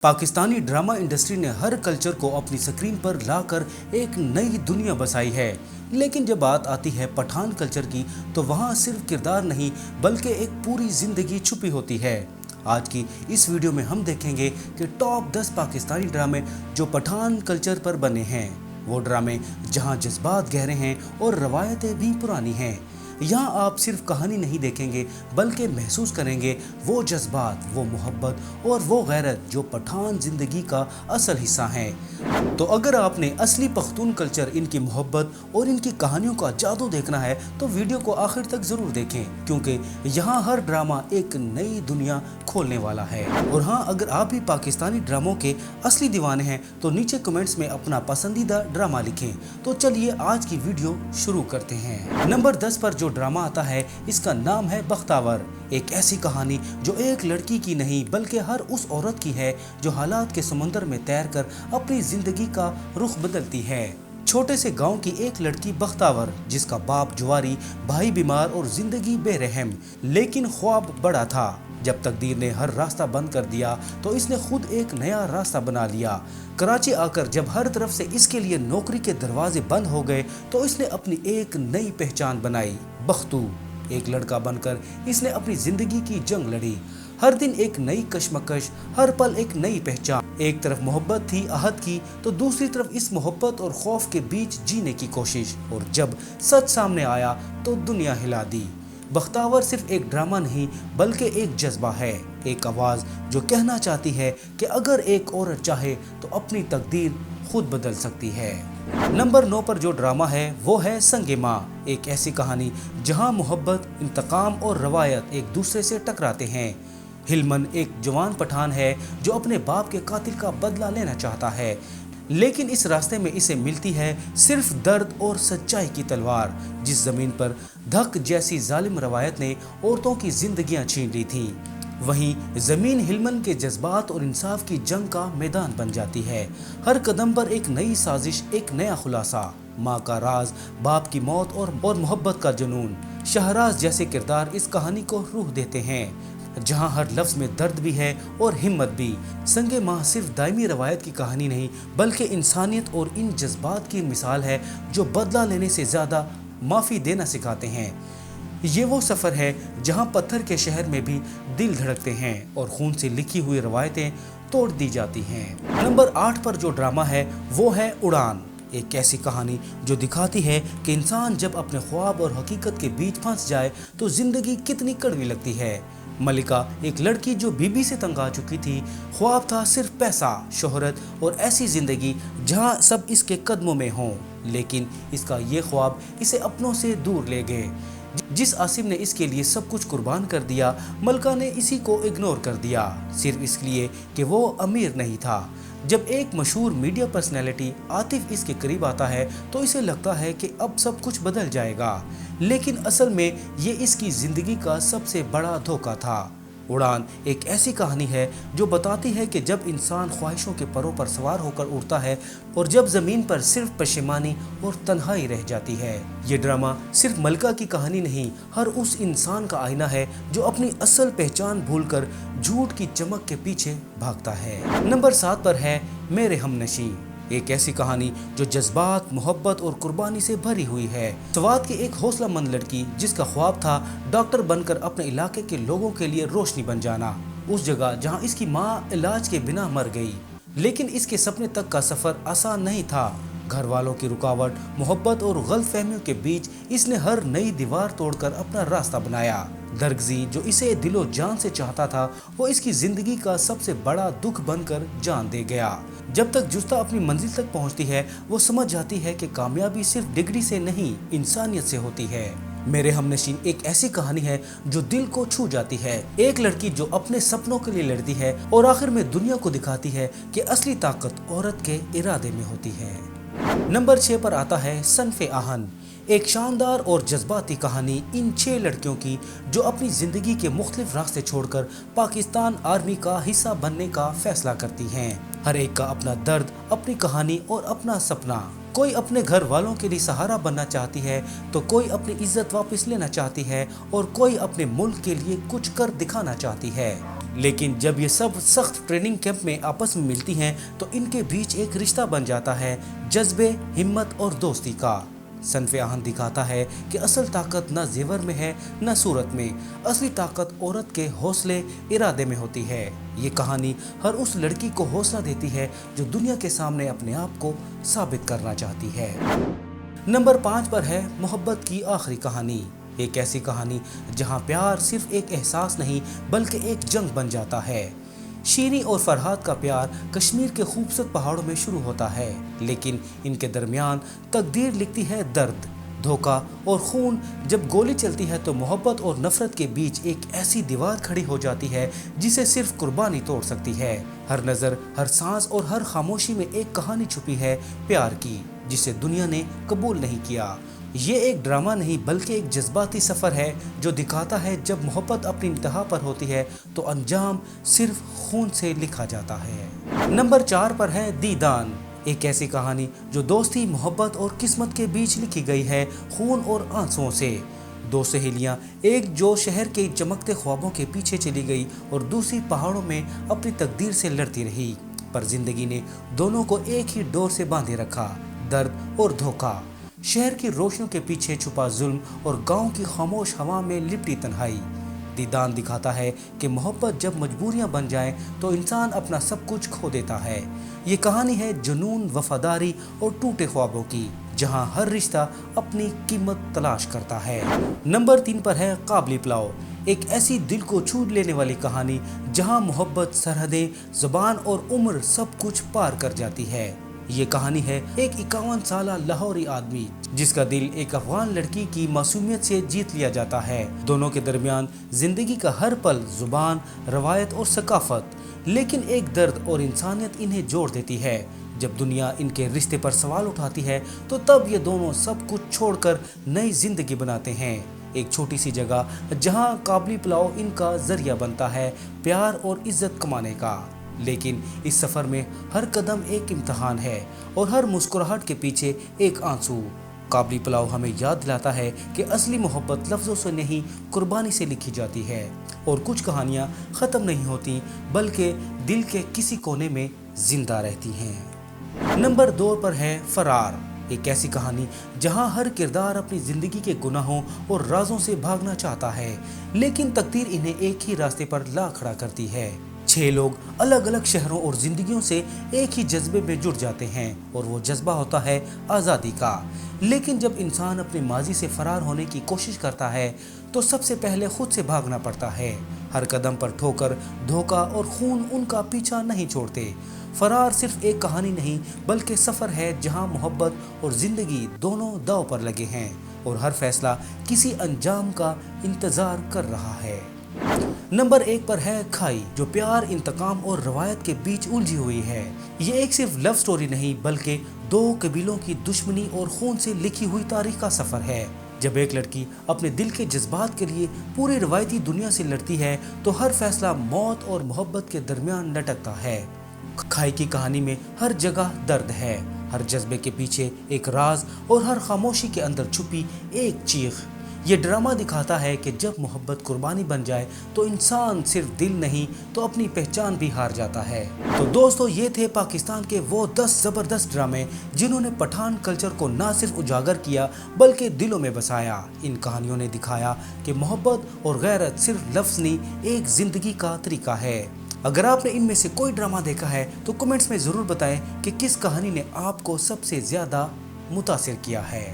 Pakistani drama industry ने हर culture को अपनी स्क्रीन पर लाकर एक नई दुनिया बसाई है। लेकिन जब बात आती है पठान कल्चर की तो वहाँ सिर्फ किरदार नहीं बल्कि एक पूरी जिंदगी छुपी होती है। आज की इस वीडियो में हम देखेंगे कि टॉप 10 पाकिस्तानी ड्रामे जो पठान कल्चर पर बने हैं। वो ड्रामे जहाँ जज्बात गहरे हैं और रवायतें भी पुरानी हैं। यहाँ आप सिर्फ कहानी नहीं देखेंगे बल्कि महसूस करेंगे वो जज्बात, वो मोहब्बत और वो गैरत जो पठान जिंदगी का असल हिस्सा है। तो अगर आपने असली पख्तून कल्चर, इनकी मोहब्बत और इनकी कहानियों का जादू देखना है तो वीडियो को आखिर तक ज़रूर देखें, क्योंकि यहाँ हर ड्रामा एक नई दुनिया खोलने वाला है। और हाँ, अगर आप भी पाकिस्तानी ड्रामों के असली दीवाने हैं तो नीचे कमेंट्स में अपना पसंदीदा ड्रामा लिखें। तो चलिए आज की वीडियो शुरू करते हैं। नंबर 10 पर जो ड्रामा आता है इसका नाम है बख्तावर। एक ऐसी कहानी जो एक लड़की की नहीं बल्कि हर उस औरत की है जो हालात के समंदर में तैरकर अपनी जिंदगी का रुख बदलती है। छोटे से गांव की एक लड़की बख्तावर, जिसका बाप जुआरी, भाई बीमार और जिंदगी बेरहम, लेकिन ख्वाब बड़ा था। जब तकदीर ने हर रास्ता बंद कर दिया तो इसने खुद एक नया रास्ता बना लिया। कराची आकर जब हर तरफ से इसके लिए नौकरी के दरवाजे बंद हो गए तो इसने अपनी एक नई पहचान बनाई, बख्तू। एक लड़का बनकर इसने अपनी जिंदगी की जंग लड़ी। हर दिन एक नई कश्मकश, हर पल एक नई पहचान। एक तरफ मोहब्बत थी अहद की तो दूसरी तरफ इस मोहब्बत और खौफ के बीच जीने की कोशिश। और जब सच सामने आया तो दुनिया हिला दी। बख्तावर सिर्फ एक ड्रामा नहीं बल्कि एक जज्बा है, एक आवाज़ जो कहना चाहती है कि अगर एक औरत चाहे तो अपनी तकदीर खुद बदल सकती है। नंबर 9 पर जो ड्रामा है वो है संगे माँ। एक ऐसी कहानी जहां मोहब्बत, इंतकाम और रवायत एक दूसरे से टकराते हैं। हिलमन एक जवान पठान है जो अपने बाप के कातिल का बदला लेना चाहता है, लेकिन इस रास्ते में इसे मिलती है सिर्फ दर्द और सच्चाई की तलवार। जिस जमीन पर धक जैसी जालिम रवायत ने औरतों की जिंदगियां छीन ली थीं, वहीं जमीन हिलमन के जज्बात और इंसाफ की जंग का मैदान बन जाती है। हर कदम पर एक नई साजिश, एक नया खुलासा। माँ का राज, बाप की मौत और मोहब्बत का जुनून। शहराज जैसे किरदार इस कहानी को रूह देते हैं, जहां हर लफ्ज में दर्द भी है और हिम्मत भी। संगे माँ सिर्फ दायमी रवायत की कहानी नहीं बल्कि इंसानियत और इन जज्बात की मिसाल है जो बदला लेने से ज़्यादा माफ़ी देना सिखाते हैं। ये वो सफ़र है जहां पत्थर के शहर में भी दिल धड़कते हैं और खून से लिखी हुई रवायतें तोड़ दी जाती हैं। नंबर 8 पर जो ड्रामा है वो है उड़ान। एक ऐसी कहानी जो दिखाती है कि इंसान जब अपने ख्वाब और हकीकत के बीच फंस जाए तो ज़िंदगी कितनी कड़वी लगती है। मलिका एक लड़की जो बीबी से तंग आ चुकी थी। ख्वाब था सिर्फ पैसा, शोहरत और ऐसी ज़िंदगी जहां सब इसके कदमों में हों, लेकिन इसका ये ख्वाब इसे अपनों से दूर ले गए। जिस आसिम ने इसके लिए सब कुछ कुर्बान कर दिया, मलका ने इसी को इग्नोर कर दिया, सिर्फ इसलिए कि वो अमीर नहीं था। जब एक मशहूर मीडिया पर्सनैलिटी आतिफ इसके करीब आता है तो इसे लगता है कि अब सब कुछ बदल जाएगा, लेकिन असल में ये इसकी ज़िंदगी का सबसे बड़ा धोखा था। उड़ान एक ऐसी कहानी है जो बताती है कि जब इंसान ख्वाहिशों के परों पर सवार होकर उड़ता है और जब ज़मीन पर सिर्फ पशेमानी और तन्हाई रह जाती है। ये ड्रामा सिर्फ मलका की कहानी नहीं, हर उस इंसान का आईना है जो अपनी असल पहचान भूलकर झूठ की चमक के पीछे भागता है। नंबर 7 पर है मेरे हमनशी। एक ऐसी कहानी जो जज्बात, मोहब्बत और कुर्बानी से भरी हुई है। स्वात की एक हौसलामंद लड़की जिसका ख्वाब था डॉक्टर बनकर अपने इलाके के लोगों के लिए रोशनी बन जाना, उस जगह जहां इसकी माँ इलाज के बिना मर गई। लेकिन इसके सपने तक का सफ़र आसान नहीं था। घर वालों की रुकावट, मोहब्बत और गलतफहमियों के बीच इसने हर नई दीवार तोड़कर अपना रास्ता बनाया। दरगजी जो इसे दिलो जान से चाहता था वो इसकी जिंदगी का सबसे बड़ा दुख बनकर जान दे गया। जब तक जुस्ता अपनी मंजिल तक पहुंचती है वो समझ जाती है कि कामयाबी सिर्फ डिग्री से नहीं, इंसानियत से होती है। मेरे हमनशीन एक ऐसी कहानी है जो दिल को छू जाती है। एक लड़की जो अपने सपनों के लिए लड़ती है और आखिर में दुनिया को दिखाती है कि असली ताकत औरत के इरादे में होती है। नंबर 6 पर आता है सनफे आहन। एक शानदार और जज्बाती कहानी इन 6 लड़कियों की जो अपनी ज़िंदगी के मुख्तलिफ रास्ते छोड़कर पाकिस्तान आर्मी का हिस्सा बनने का फैसला करती हैं। हर एक का अपना दर्द, अपनी कहानी और अपना सपना। कोई अपने घर वालों के लिए सहारा बनना चाहती है तो कोई अपनी इज्जत वापस लेना चाहती है और कोई अपने मुल्क के लिए कुछ कर दिखाना चाहती है। لیکن جب یہ سب سخت ٹریننگ کیمپ میں آپس میں ملتی ہیں تو ان کے بیچ ایک رشتہ بن جاتا ہے، جذبے، ہمت اور دوستی کا۔ صنف آہن دکھاتا ہے کہ اصل طاقت نہ زیور میں ہے نہ صورت میں، اصلی طاقت عورت کے حوصلے، ارادے میں ہوتی ہے۔ یہ کہانی ہر اس لڑکی کو حوصلہ دیتی ہے جو دنیا کے سامنے اپنے آپ کو ثابت کرنا چاہتی ہے۔ نمبر 5 پر ہے محبت کی آخری کہانی۔ ایک ایسی کہانی جہاں پیار صرف ایک احساس نہیں بلکہ ایک جنگ بن جاتا ہے۔ شیریں اور فرحاد کا پیار کشمیر کے خوبصورت پہاڑوں میں شروع ہوتا ہے، لیکن ان کے درمیان تقدیر لکھتی ہے درد، دھوکہ اور خون۔ جب گولی چلتی ہے تو محبت اور نفرت کے بیچ ایک ایسی دیوار کھڑی ہو جاتی ہے جسے صرف قربانی توڑ سکتی ہے۔ ہر نظر، ہر سانس اور ہر خاموشی میں ایک کہانی چھپی ہے پیار کی، جسے دنیا نے قبول نہیں کیا۔ یہ ایک ڈرامہ نہیں بلکہ ایک جذباتی سفر ہے جو دکھاتا ہے جب محبت اپنی انتہا پر ہوتی ہے تو انجام صرف خون سے لکھا جاتا ہے۔ نمبر 4 پر ہے دیدان۔ ایک ایسی کہانی جو دوستی، محبت اور قسمت کے بیچ لکھی گئی ہے، خون اور آنسوؤں سے۔ دو سہیلیاں، ایک جو شہر کے چمکتے خوابوں کے پیچھے چلی گئی اور دوسری پہاڑوں میں اپنی تقدیر سے لڑتی رہی، پر زندگی نے دونوں کو ایک ہی ڈور سے باندھے رکھا، درد اور دھوکہ۔ شہر کی روشنیوں کے پیچھے چھپا ظلم اور گاؤں کی خاموش ہوا میں لپٹی تنہائی۔ دیدان دکھاتا ہے کہ محبت جب مجبوریاں بن جائیں تو انسان اپنا سب کچھ کھو دیتا ہے۔ یہ کہانی ہے جنون، وفاداری اور ٹوٹے خوابوں کی، جہاں ہر رشتہ اپنی قیمت تلاش کرتا ہے۔ نمبر 3 پر ہے قابلی پلاؤ۔ ایک ایسی دل کو چھو لینے والی کہانی جہاں محبت، سرحدیں، زبان اور عمر سب کچھ پار کر جاتی ہے۔ یہ کہانی ہے ایک 51 سالہ لاہوری آدمی جس کا دل ایک افغان لڑکی کی معصومیت سے جیت لیا جاتا ہے۔ دونوں کے درمیان زندگی کا ہر پل، زبان، روایت اور ثقافت، لیکن ایک درد اور انسانیت انہیں جوڑ دیتی ہے۔ جب دنیا ان کے رشتے پر سوال اٹھاتی ہے تو تب یہ دونوں سب کچھ چھوڑ کر نئی زندگی بناتے ہیں۔ ایک چھوٹی سی جگہ جہاں قابلی پلاؤ ان کا ذریعہ بنتا ہے پیار اور عزت کمانے کا۔ لیکن اس سفر میں ہر قدم ایک امتحان ہے اور ہر مسکراہٹ کے پیچھے ایک آنسو۔ قابلی پلاؤ ہمیں یاد دلاتا ہے کہ اصلی محبت لفظوں سے نہیں، قربانی سے لکھی جاتی ہے، اور کچھ کہانیاں ختم نہیں ہوتی بلکہ دل کے کسی کونے میں زندہ رہتی ہیں۔ نمبر 2 پر ہے فرار۔ ایک ایسی کہانی جہاں ہر کردار اپنی زندگی کے گناہوں اور رازوں سے بھاگنا چاہتا ہے، لیکن تقدیر انہیں ایک ہی راستے پر لا کھڑا کرتی ہے۔ 6 لوگ الگ الگ شہروں اور زندگیوں سے ایک ہی جذبے میں جڑ جاتے ہیں، اور وہ جذبہ ہوتا ہے آزادی کا۔ لیکن جب انسان اپنے ماضی سے فرار ہونے کی کوشش کرتا ہے تو سب سے پہلے خود سے بھاگنا پڑتا ہے۔ ہر قدم پر ٹھوکر، دھوکہ اور خون ان کا پیچھا نہیں چھوڑتے۔ فرار صرف ایک کہانی نہیں بلکہ سفر ہے جہاں محبت اور زندگی دونوں داؤ پر لگے ہیں، اور ہر فیصلہ کسی انجام کا انتظار کر رہا ہے۔ نمبر 1 پر ہے کھائی، جو پیار، انتقام اور روایت کے بیچ الجھی ہوئی ہے۔ یہ ایک صرف لو سٹوری نہیں بلکہ 2 قبیلوں کی دشمنی اور خون سے لکھی ہوئی تاریخ کا سفر ہے۔ جب ایک لڑکی اپنے دل کے جذبات کے لیے پوری روایتی دنیا سے لڑتی ہے تو ہر فیصلہ موت اور محبت کے درمیان لٹکتا ہے۔ کھائی کی کہانی میں ہر جگہ درد ہے، ہر جذبے کے پیچھے ایک راز اور ہر خاموشی کے اندر چھپی ایک چیخ۔ یہ ڈرامہ دکھاتا ہے کہ جب محبت قربانی بن جائے تو انسان صرف دل نہیں تو اپنی پہچان بھی ہار جاتا ہے۔ تو دوستو، یہ تھے پاکستان کے وہ 10 زبردست ڈرامے جنہوں نے پٹھان کلچر کو نہ صرف اجاگر کیا بلکہ دلوں میں بسایا۔ ان کہانیوں نے دکھایا کہ محبت اور غیرت صرف لفظ نہیں، ایک زندگی کا طریقہ ہے۔ اگر آپ نے ان میں سے کوئی ڈرامہ دیکھا ہے تو کمنٹس میں ضرور بتائیں کہ کس کہانی نے آپ کو سب سے زیادہ متاثر کیا ہے۔